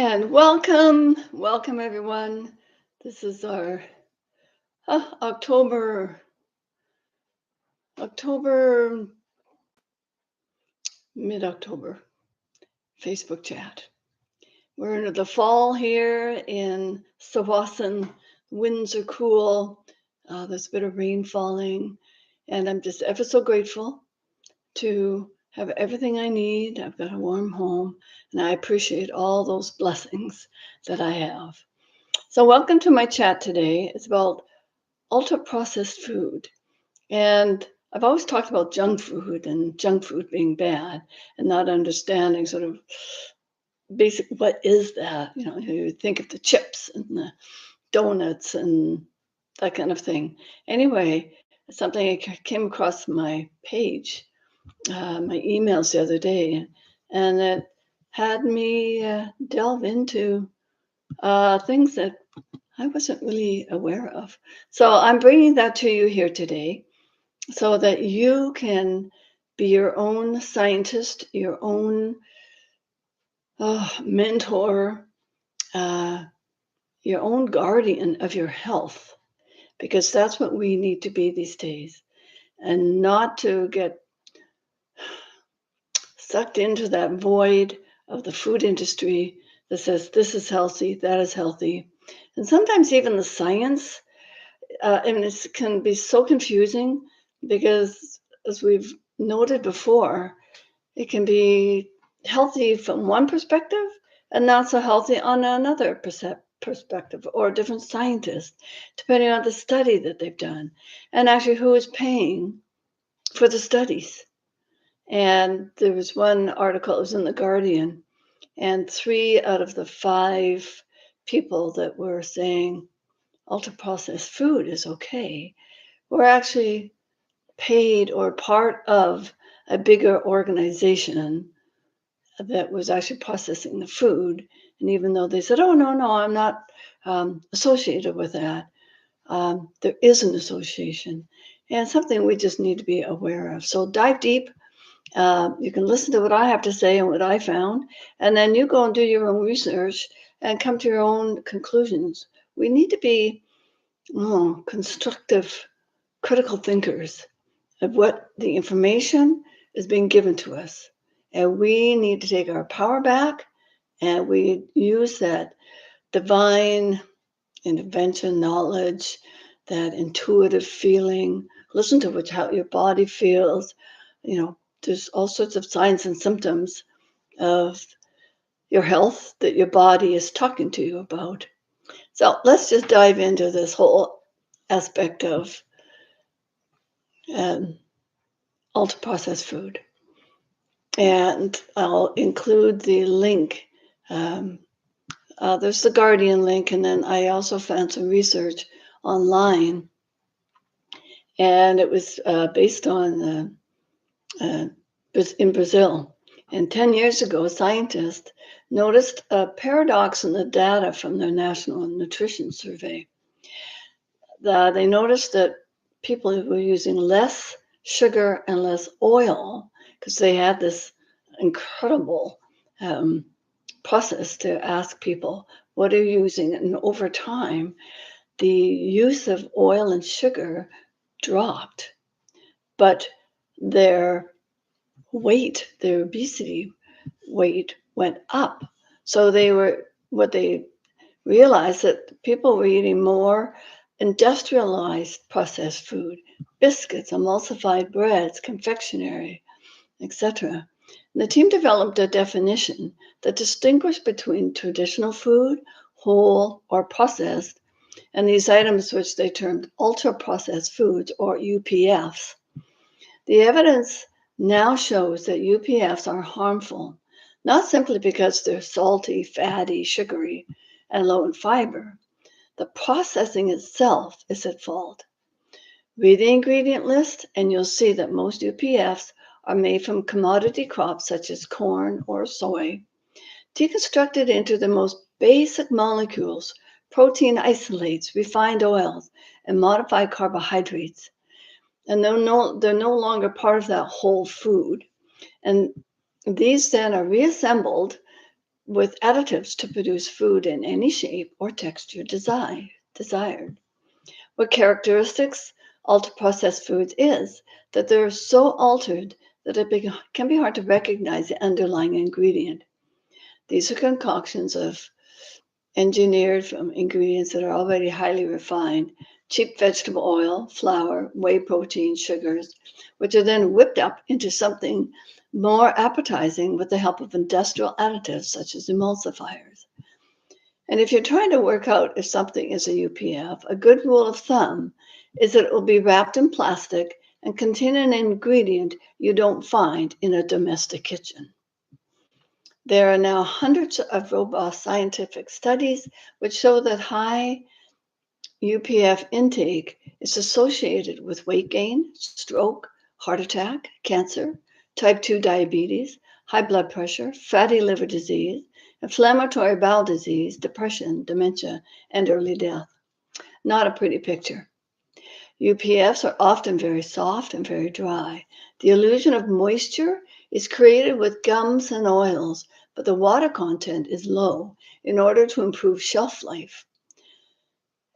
And welcome everyone. This is our October, mid-October Facebook chat. We're into the fall here in Sawasan. Winds are cool. There's a bit of rain falling, and I'm just ever so grateful to have everything I need. I've got a warm home, and I appreciate all those blessings that I have. So, welcome to my chat today. It's about ultra processed food. And I've always talked about junk food and junk food being bad and not understanding sort of basic what is that? You think of the chips and the donuts and that kind of thing. Anyway, something I came across my page, my emails the other day, and it had me delve into things that I wasn't really aware of. So I'm bringing that to you here today so that you can be your own scientist, your own mentor, uh, your own guardian of your health, because that's what we need to be these days, and not to get sucked into that void of the food industry that says this is healthy, that is healthy. And sometimes even the science, it can be so confusing because, as we've noted before, it can be healthy from one perspective and not so healthy on another perspective or a different scientist, depending on the study that they've done and actually who is paying for the studies. And there was one article, it was in The Guardian, and 3 out of the 5 people that were saying ultra processed food is okay were actually paid or part of a bigger organization that was actually processing the food. And even though they said, oh, no, I'm not associated with that, there is an association and something we just need to be aware of. So dive deep. You can listen to what I have to say and what I found, and then you go and do your own research and come to your own conclusions. We need to be constructive, critical thinkers of what the information is being given to us. And we need to take our power back and we use that divine intervention knowledge, that intuitive feeling. Listen to how your body feels. There's all sorts of signs and symptoms of your health that your body is talking to you about. So let's just dive into this whole aspect of ultra processed food. And I'll include the link. There's the Guardian link, and then I also found some research online, and it was based on in Brazil. And 10 years ago, scientists noticed a paradox in the data from their National Nutrition Survey. They noticed that people who were using less sugar and less oil, because they had this incredible process to ask people, what are you using? And over time, the use of oil and sugar dropped, but their weight, their obesity weight went up. So what they realized that people were eating more industrialized processed food, biscuits, emulsified breads, confectionery, etc. The team developed a definition that distinguished between traditional food, whole, or processed, and these items which they termed ultra-processed foods, or UPFs. The evidence now shows that UPFs are harmful, not simply because they're salty, fatty, sugary, and low in fiber. The processing itself is at fault. Read the ingredient list, and you'll see that most UPFs are made from commodity crops such as corn or soy, deconstructed into the most basic molecules, protein isolates, refined oils, and modified carbohydrates. And they're no longer part of that whole food. And these then are reassembled with additives to produce food in any shape or texture desired. What characteristics ultra-processed foods is that they're so altered that can be hard to recognize the underlying ingredient. These are concoctions of engineered from ingredients that are already highly refined, cheap vegetable oil, flour, whey protein, sugars, which are then whipped up into something more appetizing with the help of industrial additives such as emulsifiers. And if you're trying to work out if something is a UPF, a good rule of thumb is that it will be wrapped in plastic and contain an ingredient you don't find in a domestic kitchen. There are now hundreds of robust scientific studies which show that high UPF intake is associated with weight gain, stroke, heart attack, cancer, type 2 diabetes, high blood pressure, fatty liver disease, inflammatory bowel disease, depression, dementia, and early death. Not a pretty picture. UPFs are often very soft and very dry. The illusion of moisture is created with gums and oils, but the water content is low in order to improve shelf life.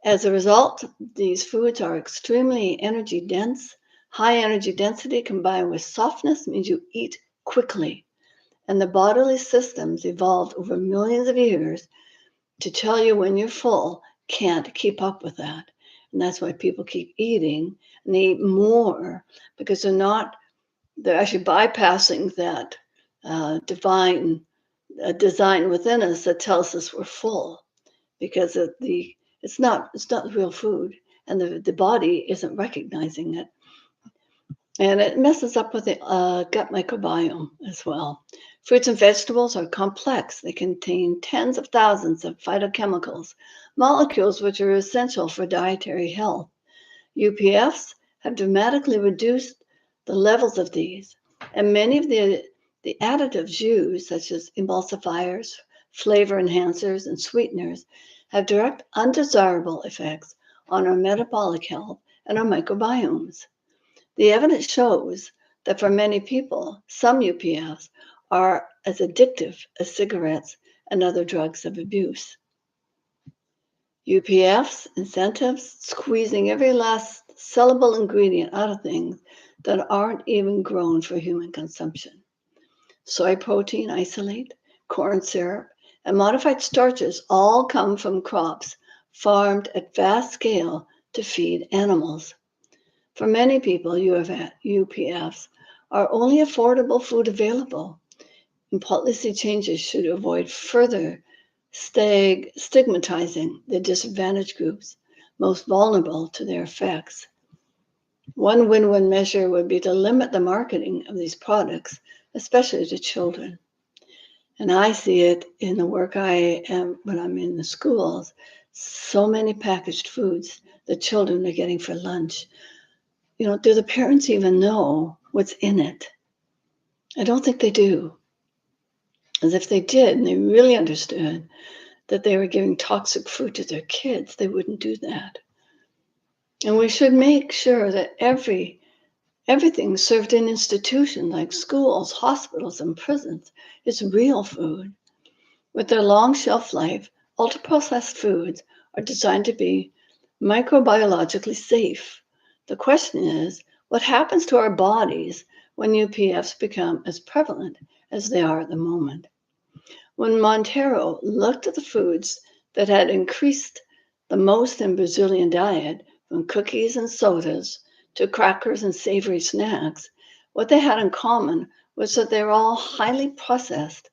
As a result, these foods are extremely energy dense. High energy density combined with softness means you eat quickly. And the bodily systems evolved over millions of years to tell you when you're full can't keep up with that. And that's why people keep eating and they eat more because they're actually bypassing that divine design within us that tells us we're full because it's not real food and the body isn't recognizing it. And it messes up with the gut microbiome as well. Fruits and vegetables are complex. They contain tens of thousands of phytochemicals, molecules which are essential for dietary health. UPFs have dramatically reduced the levels of these, and many of the additives used, such as emulsifiers, flavor enhancers, and sweeteners, have direct undesirable effects on our metabolic health and our microbiomes. The evidence shows that for many people, some UPFs are as addictive as cigarettes and other drugs of abuse. UPFs, incentives, squeezing every last sellable ingredient out of things that aren't even grown for human consumption. Soy protein isolate, corn syrup, and modified starches all come from crops farmed at vast scale to feed animals. For many people, UPFs are only affordable food available, and policy changes should avoid further stigmatizing the disadvantaged groups most vulnerable to their effects. One win-win measure would be to limit the marketing of these products, especially to children. And I see it in the work I am when I'm in the schools. So many packaged foods that children are getting for lunch. Do the parents even know what's in it? I don't think they do. As if they did and they really understood that they were giving toxic food to their kids, they wouldn't do that. And we should make sure that everything served in institutions like schools, hospitals, and prisons is real food. With their long shelf life, ultra-processed foods are designed to be microbiologically safe. The question is, what happens to our bodies when UPFs become as prevalent as they are at the moment? When Montero looked at the foods that had increased the most in Brazilian diet, from cookies and sodas to crackers and savory snacks, what they had in common was that they were all highly processed.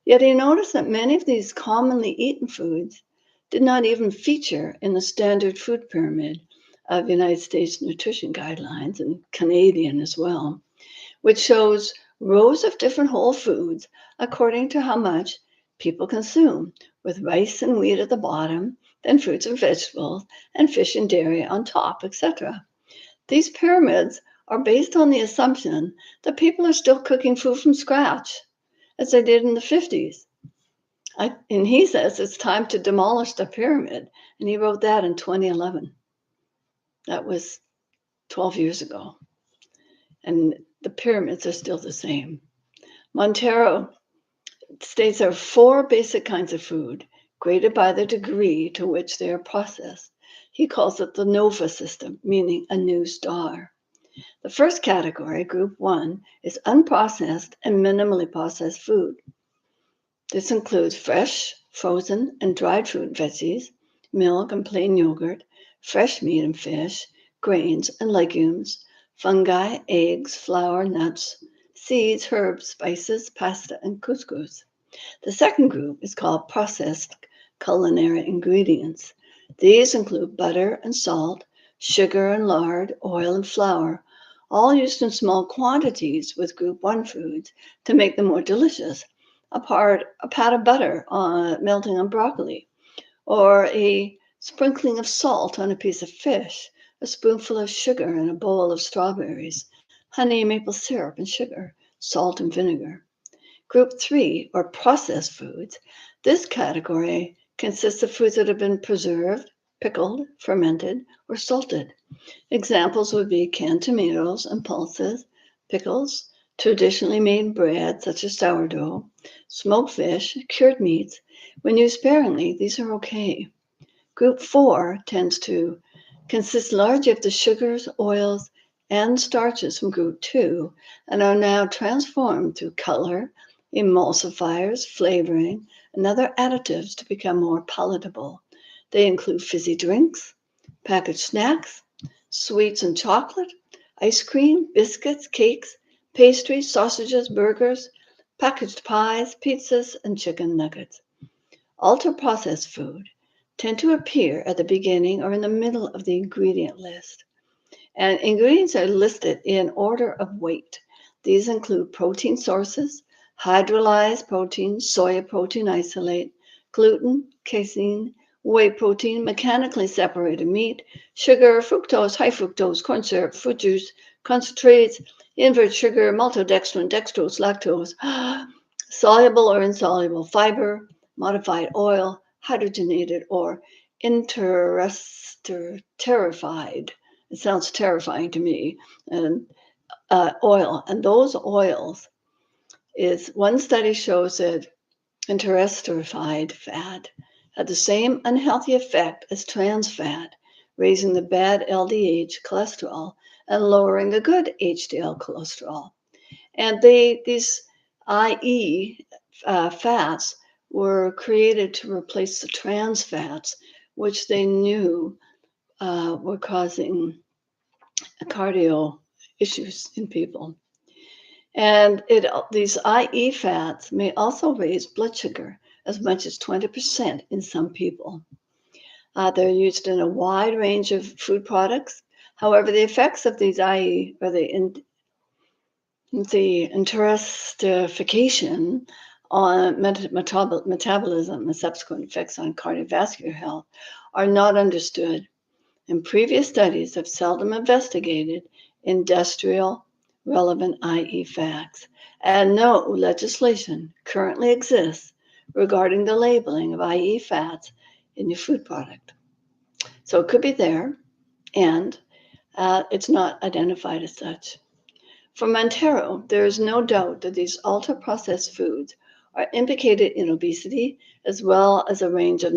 Yet he noticed that many of these commonly eaten foods did not even feature in the standard food pyramid of United States nutrition guidelines and Canadian as well, which shows rows of different whole foods according to how much people consume, with rice and wheat at the bottom, then fruits and vegetables, and fish and dairy on top, etc. These pyramids are based on the assumption that people are still cooking food from scratch, as they did in the 50s. And he says it's time to demolish the pyramid, and he wrote that in 2011. That was 12 years ago. And the pyramids are still the same. Montero states there are four basic kinds of food, graded by the degree to which they are processed. He calls it the NOVA system, meaning a new star. The first category, group 1, is unprocessed and minimally processed food. This includes fresh, frozen, and dried fruit and veggies, milk and plain yogurt, fresh meat and fish, grains and legumes, fungi, eggs, flour, nuts, seeds, herbs, spices, pasta, and couscous. The second group is called processed culinary ingredients. These include butter and salt, sugar and lard, oil and flour, all used in small quantities with group 1 foods to make them more delicious. A pat of butter melting on broccoli, or a sprinkling of salt on a piece of fish, a spoonful of sugar in a bowl of strawberries, honey, maple syrup, and sugar, salt, and vinegar. Group 3, or processed foods, this category consists of foods that have been preserved, pickled, fermented, or salted. Examples would be canned tomatoes and pulses, pickles, traditionally made bread such as sourdough, smoked fish, cured meats. When used sparingly, these are okay. Group 4 tends to consist largely of the sugars, oils, and starches from group 2 and are now transformed through color, emulsifiers, flavoring, and other additives to become more palatable. They include fizzy drinks, packaged snacks, sweets and chocolate, ice cream, biscuits, cakes, pastries, sausages, burgers, packaged pies, pizzas, and chicken nuggets. Ultra-processed food tend to appear at the beginning or in the middle of the ingredient list. And ingredients are listed in order of weight. These include protein sources, hydrolyzed protein, soy protein isolate, gluten, casein, whey protein, mechanically separated meat, sugar, fructose, high fructose, corn syrup, fruit juice, concentrates, invert sugar, maltodextrin, dextrose, lactose, soluble or insoluble fiber, modified oil, hydrogenated or interesterified. It sounds terrifying to me. And oil, and those oils is one study shows that interesterified fat had the same unhealthy effect as trans fat, raising the bad LDH cholesterol and lowering the good HDL cholesterol. And these IE fats were created to replace the trans fats, which they knew were causing cardio issues in people. And these IE fats may also raise blood sugar as much as 20% in some people. They're used in a wide range of food products. However, the effects of these IE or the intensification on metabolism and subsequent effects on cardiovascular health are not understood. And previous studies have seldom investigated industrial relevant IE facts, and no legislation currently exists regarding the labeling of IE fats in your food product. So it could be there, and it's not identified as such. For Montero, there is no doubt that these ultra-processed foods are implicated in obesity as well as a range of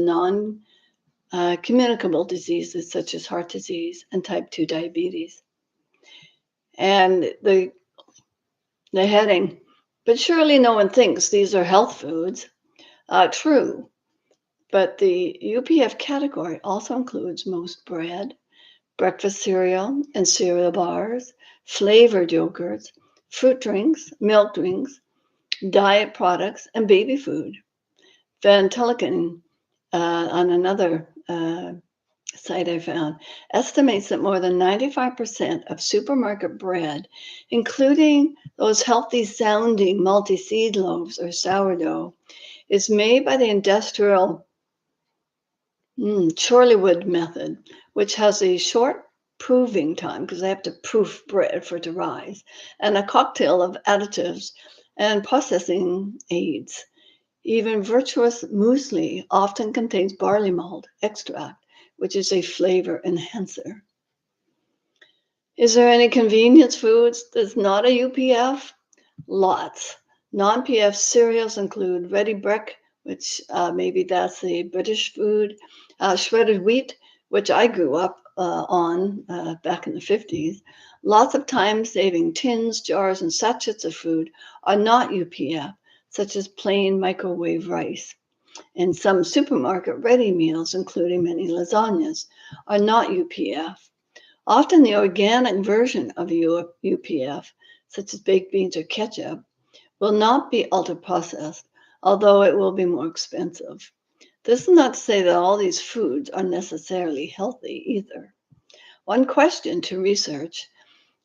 communicable diseases such as heart disease and type 2 diabetes. And the heading, but surely no one thinks these are health foods. True, but the UPF category also includes most bread, breakfast cereal and cereal bars, flavored yogurts, fruit drinks, milk drinks, diet products, and baby food. Van Tulliken, on another site I found, estimates that more than 95% of supermarket bread, including those healthy sounding multi-seed loaves or sourdough, is made by the industrial Chorleywood method, which has a short proving time because they have to proof bread for it to rise, and a cocktail of additives and processing aids. Even virtuous muesli often contains barley malt extract, which is a flavor enhancer. Is there any convenience foods that's not a UPF? Lots. Non-PF cereals include ready break, which maybe that's the British food, shredded wheat, which I grew up on back in the 50s. Lots of time-saving tins, jars, and sachets of food are not UPF, such as plain microwave rice. And some supermarket ready meals, including many lasagnas, are not UPF. Often the organic version of UPF, such as baked beans or ketchup, will not be ultra-processed, although it will be more expensive. This is not to say that all these foods are necessarily healthy either. One question to research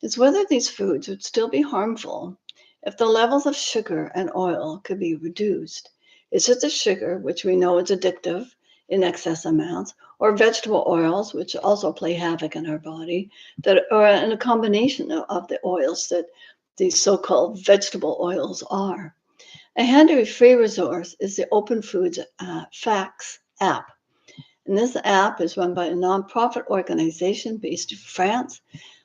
is whether these foods would still be harmful if the levels of sugar and oil could be reduced. Is it the sugar, which we know is addictive in excess amounts, or vegetable oils, which also play havoc in our body, that are in a combination of the oils that these so-called vegetable oils are? A handy free resource is the Open Foods Facts app. And this app is run by a nonprofit organization based in France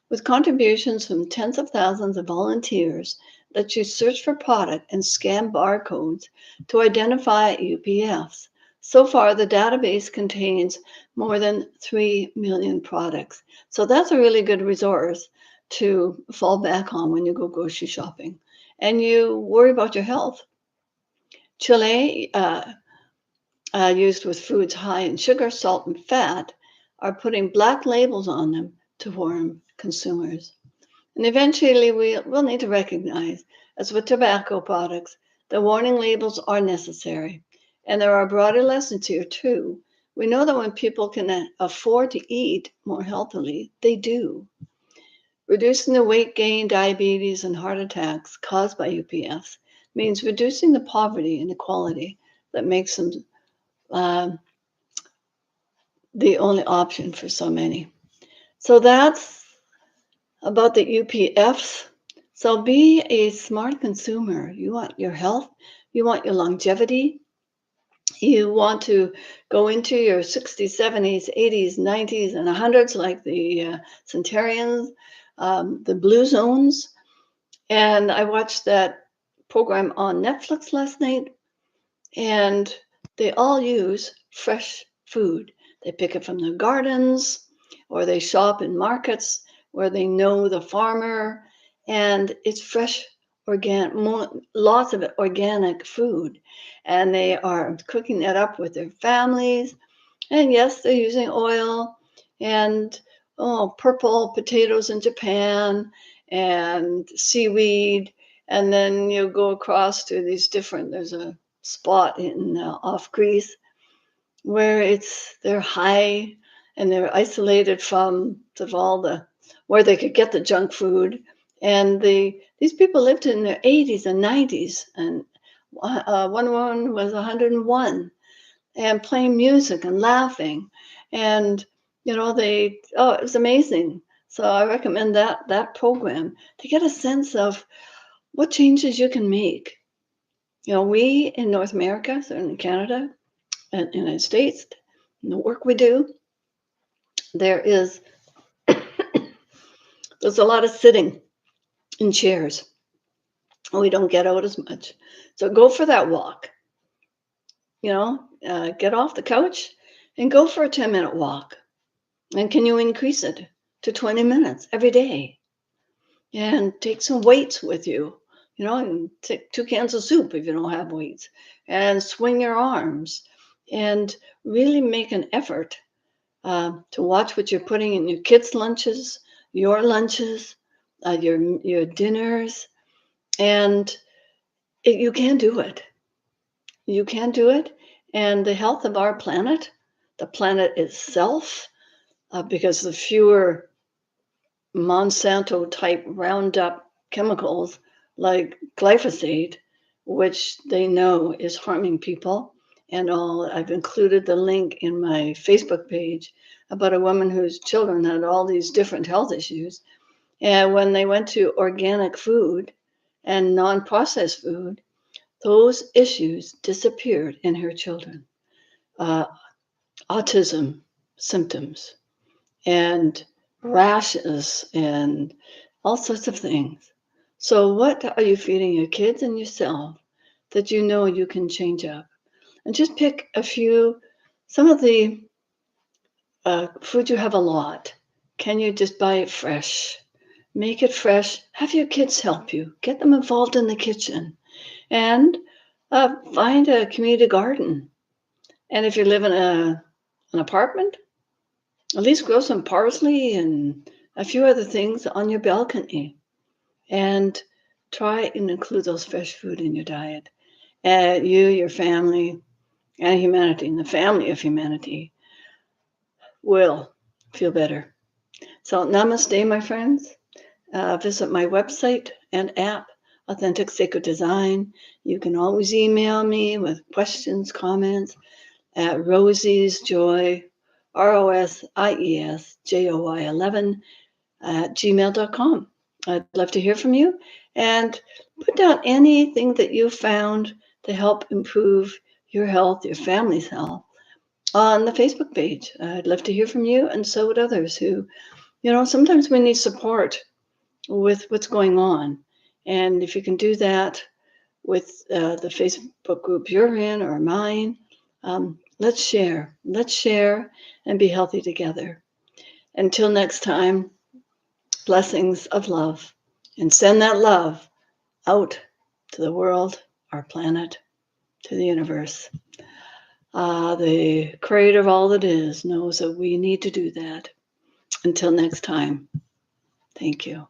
with contributions from tens of thousands of volunteers that you search for product and scan barcodes to identify UPFs. So far, the database contains more than 3 million products. So that's a really good resource to fall back on when you go grocery shopping and you worry about your health. Chile, used with foods high in sugar, salt, and fat, are putting black labels on them to warn consumers. And eventually, we'll need to recognize, as with tobacco products, the warning labels are necessary. And there are broader lessons here, too. We know that when people can afford to eat more healthily, they do. Reducing the weight gain, diabetes, and heart attacks caused by UPFs means reducing the poverty and inequality that makes them the only option for so many. So that's about the UPFs. So be a smart consumer. You want your health, you want your longevity, you want to go into your 60s, 70s, 80s, 90s, and 100s like the centenarians, the blue zones. And I watched that program on Netflix last night, and they all use fresh food. They pick it from their gardens, or they shop in markets where they know the farmer, and it's fresh, organic, lots of it organic food. And they are cooking that up with their families. And yes, they're using oil and purple potatoes in Japan and seaweed. And then you go across to these different, there's a spot in off Greece where they're high and they're isolated from sort of all the where they could get the junk food, and these people lived in their 80s and 90s, and one woman was 101 and playing music and laughing, and it was amazing. So I recommend that program to get a sense of what changes you can make. We in North America, certainly Canada and United States, and the work we do, there's a lot of sitting in chairs. We don't get out as much. So go for that walk. Get off the couch and go for a 10-minute walk. And can you increase it to 20 minutes every day? And take some weights with you. And take 2 cans of soup if you don't have weights. And swing your arms. And really make an effort to watch what you're putting in your kids' lunches, your lunches, your dinners, and you can do it. You can do it, and the health of our planet, the planet itself, because the fewer Monsanto-type Roundup chemicals like glyphosate, which they know is harming people. And I've included the link in my Facebook page about a woman whose children had all these different health issues. And when they went to organic food and non-processed food, those issues disappeared in her children. Autism symptoms and rashes and all sorts of things. So what are you feeding your kids and yourself that you know you can change up? And just pick some of the food you have a lot. Can you just buy it fresh? Make it fresh. Have your kids help you. Get them involved in the kitchen. And find a community garden. And if you live in an apartment, at least grow some parsley and a few other things on your balcony. And try and include those fresh food in your diet. You, your family, and humanity, and the family of humanity will feel better. So namaste, my friends. Visit my website and app, Authentic Sacred Design. You can always email me with questions, comments at rosiesjoy, ROSIESJOY11 at gmail.com. I'd love to hear from you, and put down anything that you found to help improve your health, your family's health, on the Facebook page. I'd love to hear from you, and so would others who, sometimes we need support with what's going on. And if you can do that with the Facebook group you're in or mine, let's share. Let's share and be healthy together. Until next time, blessings of love. And send that love out to the world, our planet, to the universe. The creator of all that is knows that we need to do that. Until next time, thank you.